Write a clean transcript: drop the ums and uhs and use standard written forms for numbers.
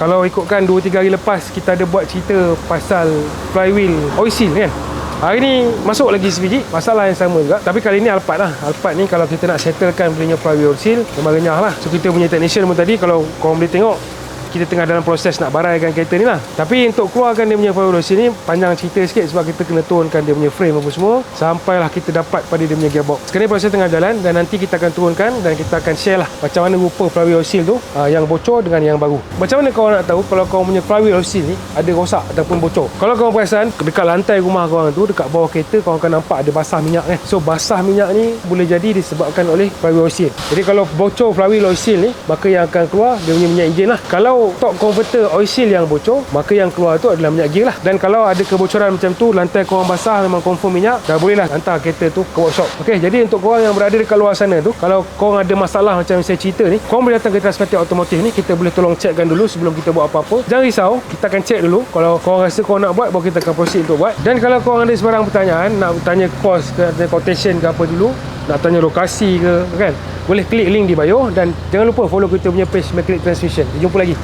Kalau ikutkan 2-3 hari lepas kita ada buat cerita pasal flywheel oil seal kan. Hari ni masuk lagi sebiji, masalah yang sama juga. Tapi kali ni Alphard lah. Alphard ni kalau kita nak settlekan punya flywheel oil seal, memang renyah lah. So kita punya technician pun tadi, kalau korang boleh tengok, kita tengah dalam proses nak baraikan kereta ni lah. Tapi untuk keluarkan dia punya flywheel oil seal ni panjang cerita sikit, sebab kita kena turunkan dia punya frame apa semua sampailah kita dapat pada dia punya gearbox. Sekarang ni proses tengah jalan dan nanti kita akan turunkan dan kita akan share lah macam mana rupa flywheel oil seal tu, yang bocor dengan yang baru. Macam mana korang nak tahu kalau korang punya flywheel oil seal ni ada rosak ataupun bocor? Kalau korang perasan dekat lantai rumah korang tu, dekat bawah kereta korang akan nampak ada basah minyak kan. So basah minyak ni boleh jadi disebabkan oleh flywheel oil seal. Jadi kalau bocor flywheel oil seal ni, maka yang akan keluar dia punya minyak enjin lah. Kalau top converter oil seal yang bocor, maka yang keluar tu adalah minyak gear lah. Dan kalau ada kebocoran macam tu, lantai korang basah memang confirm minyak, dah bolehlah hantar kereta tu ke workshop. Okey, jadi untuk korang yang berada dekat luar sana tu, kalau korang ada masalah macam saya cerita ni, korang boleh datang ke Transmetik Automotive ni, kita boleh tolong checkkan dulu sebelum kita buat apa-apa. Jangan risau, kita akan check dulu. Kalau korang rasa korang nak buat, baru kita akan proceed untuk buat. Dan kalau korang ada sebarang pertanyaan, nak tanya cost ke, tanya quotation ke apa dulu, nak tanya lokasi ke kan, boleh klik link di bio dan jangan lupa follow kita punya page Mechanic Transmission. Jumpa lagi.